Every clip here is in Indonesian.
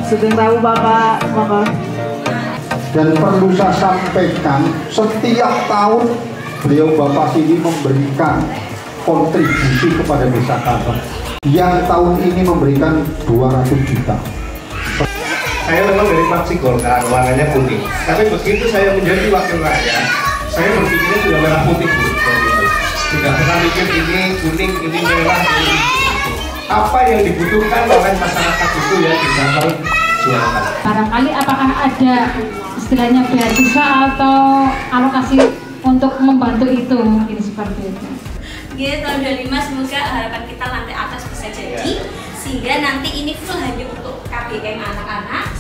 Sugeng Rawu Bapak, monggo. Dan perlu saya sampaikan, setiap tahun beliau Bapak Sidi memberikan kontribusi kepada desa Karang. Yang tahun ini memberikan 200 juta. Saya memang dari fraksi Golkar, warnanya kuning. Tapi begitu saya menjadi wakil rakyat, saya berpikirnya sudah merah putih Bu. Tidak pernah mikir ini kuning, ini merah, ini hijau. Apa yang dibutuhkan oleh masyarakat itu yang bisa perjuangkan. Barangkali apakah ada istilahnya beasiswa atau alokasi untuk membantu itu, mungkin seperti itu. Gitu, tahun 25 semoga harapan kita lantai atas bisa jadi, sehingga nanti ini full hanya untuk KBM anak-anak.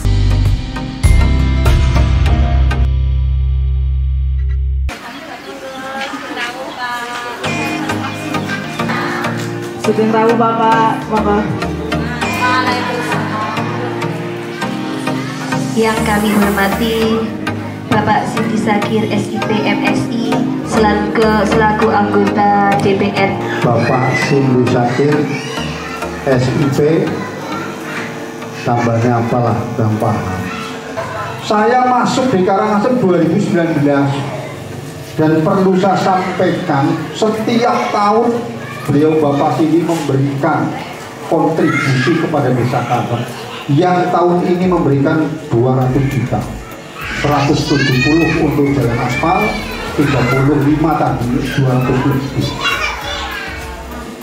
Sugeng Rawu Bapak, monggo. Yang kami hormati Bapak Sidi Sakir SIP MSI selaku anggota DPR. Bapak Sidi Sakir SIP, tambahnya apalah, gampang. Saya masuk di Karangasem 2019 dan perlu saya sampaikan, setiap tahun beliau Bapak Sidi memberikan kontribusi kepada desa Karang. Yang tahun ini memberikan 200 juta, 170 untuk jalan aspal, 35 tadi 200 lebih.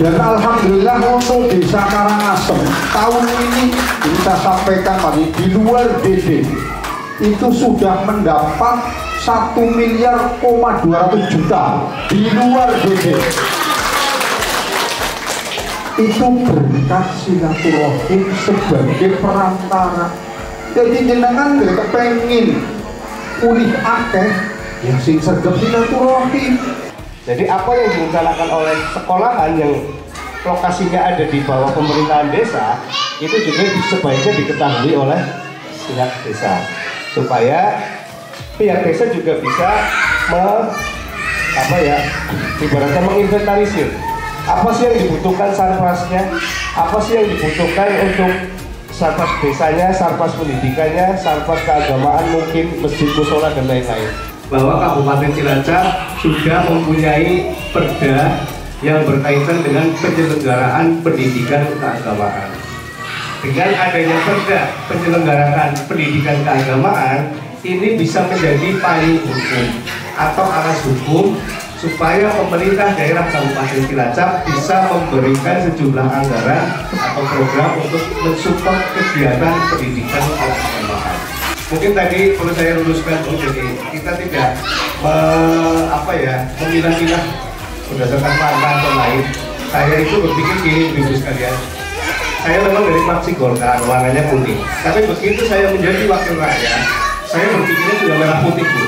Dan alhamdulillah untuk desa Karangasem tahun ini bisa sampaikan tadi di luar DD itu sudah mendapat 1,2 miliar di luar DD. Itu berkat silaturahim sebagai perantara. Jadi jenengan gak pengen pulih akeh yang sing sergap silaturahim. Jadi apa yang direncanakan oleh sekolahan yang lokasinya ada di bawah pemerintahan desa itu juga sebaiknya diketahui oleh pihak desa supaya pihak desa juga bisa ibaratnya menginventarisir apa sih yang dibutuhkan sarpasnya, apa sih yang dibutuhkan untuk sarpas desanya, sarpas pendidikannya, sarpas keagamaan, mungkin masjid, musola dan lain-lain. Bahwa Kabupaten Cilacap sudah mempunyai perda yang berkaitan dengan penyelenggaraan pendidikan keagamaan. Dengan adanya perda penyelenggaraan pendidikan keagamaan, ini bisa menjadi payung hukum atau alas hukum supaya pemerintah daerah Kabupaten Cilacap bisa memberikan sejumlah anggaran atau program untuk mensupport kegiatan pendidikan keagamaan. Mungkin tadi perlu saya luruskan, jadi kita tidak memilah-milah berdasarkan warna atau lain. Saya itu berpikir gini, ibu sekalian. Saya memang dari fraksi Golkar, warnanya kuning. Tapi begitu saya menjadi wakil rakyat, saya berpikirnya sudah merah putih Bu.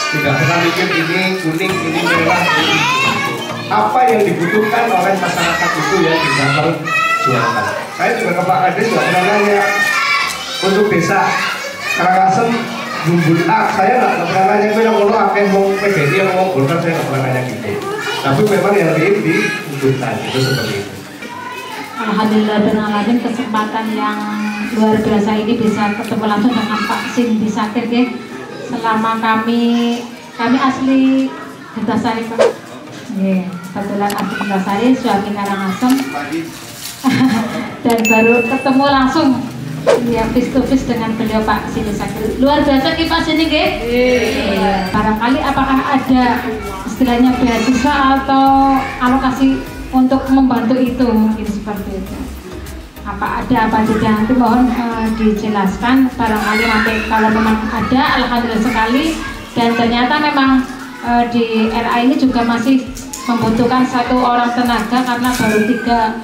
Tidak pernah mikir ini kuning, ini merah, ini hijau. Apa yang dibutuhkan oleh masyarakat itu yang bisa perjuangkan. Saya juga ke Pak Kades juga pernah nanya untuk desa Karangasem Bumbul A, saya nggak pernah nanya itu yang ngomong akeh mau PDI yang ngomong Golkar, saya nggak pernah nanya gitu. Tapi memang yang dibutuhkan itu seperti itu. Alhamdulillah dan alamin kesempatan yang luar biasa ini bisa ketemu langsung dengan Pak Sidi Sakir ya. Selama kami asli Gertasari Pak. Kebetulan asli Gertasari, suami Karangasem. Dan baru ketemu langsung ya face to face dengan beliau Pak Sidi Sakir. Luar biasa nih Pak Sidi nggih. Barangkali apakah ada istilahnya beasiswa atau alokasi untuk membantu itu, mungkin seperti itu. Apa ada apa tidak, nanti mohon dijelaskan barangkali nanti kalau memang ada. Alhamdulillah sekali, dan ternyata memang di RA ini juga masih membutuhkan 1 orang tenaga karena baru 3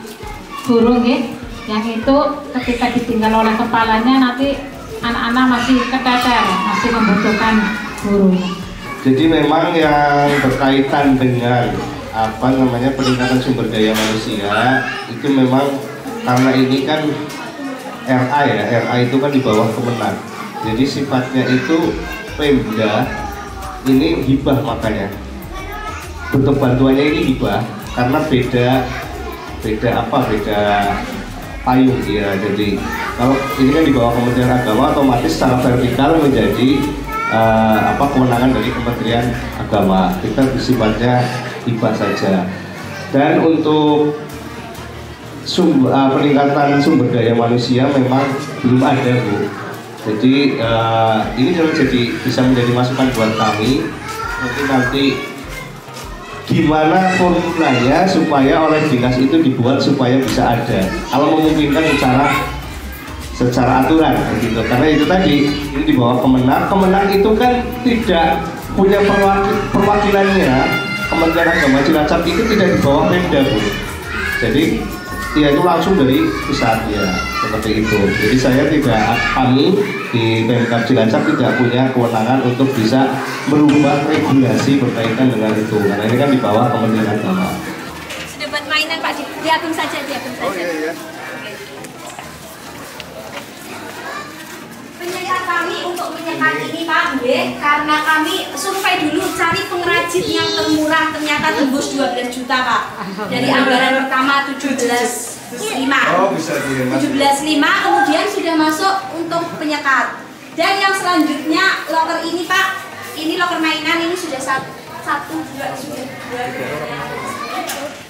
guru ya, yang itu ketika ditinggal oleh kepalanya nanti anak-anak masih keteter, masih membutuhkan guru. Jadi memang yang berkaitan dengan peningkatan sumber daya manusia itu memang karena ini kan RA ya, RA itu kan di bawah Kemenag. Jadi sifatnya itu Pemda ini hibah, makanya bentuk bantuannya ini hibah karena beda payung ya. Jadi Kalau ini kan di bawah Kementerian Agama, otomatis secara vertikal menjadi kewenangan dari Kementerian Agama. Kita sifatnya hibah saja. Dan untuk peningkatan sumber daya manusia memang belum ada, Bu. Jadi ini jadi bisa menjadi masukan buat kami. Nanti gimana formulanya supaya oleh dinas itu dibuat supaya bisa ada. Kalau memungkinkan secara aturan gitu. Karena itu tadi ini di bawah Kemenang itu kan tidak punya perwakilannya. Kementerian Agama Cilacap itu tidak di bawah Pemda, Bu. Jadi ya itu langsung dari pusat ya, seperti itu. Jadi kami di Pemkab Cilacap tidak punya kewenangan untuk bisa merubah regulasi berkaitan dengan itu, karena ini kan di bawah Kementerian Agama. Sudah buat mainan Pak, diatur saja. Oh iya. Penyekat kami untuk menyekat ini Pak, karena kami survei dulu cari pengrajin yang termurah, ternyata tembus 12 juta Pak. Dari anggaran pertama 17,5. Oh, bisa dihemat. 17,5 kemudian sudah masuk untuk penyekat. Dan yang selanjutnya loker ini Pak, ini loker mainan ini sudah satu dua.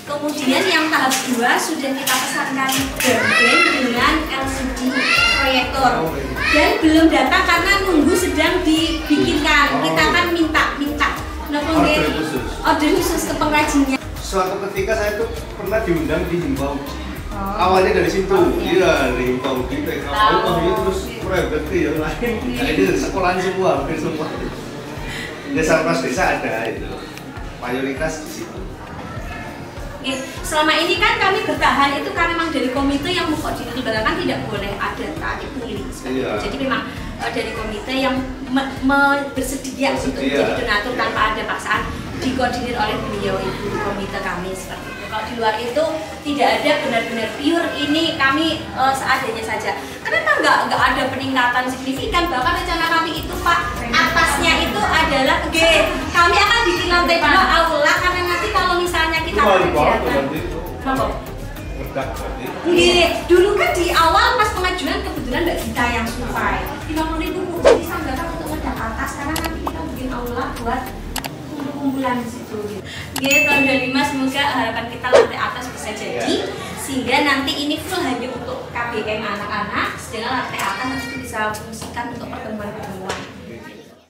Kemudian yang tahap 2 sudah kita pesankan gorden dengan LCD proyektor. Dan belum datang karena nunggu sedang dibikinkan. Kita kan minta. Order khusus ke pengrajinnya. Suatu ketika saya tuh pernah diundang di Himbau. Awalnya dari situ, iya dari Himbau di terus merembet ke yang lain. Nah, ini sekolahan semua, hampir semua. Desa Pras Desa ada itu, mayoritas di situ. Selama ini kan kami bertahan itu karena memang dari komite yang mengkoordinasikan tidak boleh ada tarik milik. Jadi memang dari komite yang bersedia untuk menjadi donatur tanpa ada paksaan dikoordinir oleh beliau ibu komite kami seperti itu. Kalau di luar itu tidak ada benar-benar pure, ini kami seadanya saja. Kenapa nggak ada peningkatan signifikan? Bahkan rencana kami itu Pak, atasnya itu adalah kami akan bikin lantai 2 aula karena nanti kalau misalnya kita mengerjakan dulu kan di awal pas pengajuan kebetulan Mbak Gita yang survei 50.000 jadi sanggakan untuk ngedak atas karena nanti kita bikin aula buat kumpulan di situ. Tahun 25 semoga harapan kita lantai atas bisa jadi sehingga nanti ini full hanya untuk KBM anak-anak, sedangkan lantai atas nanti bisa fungsikan untuk pertemuan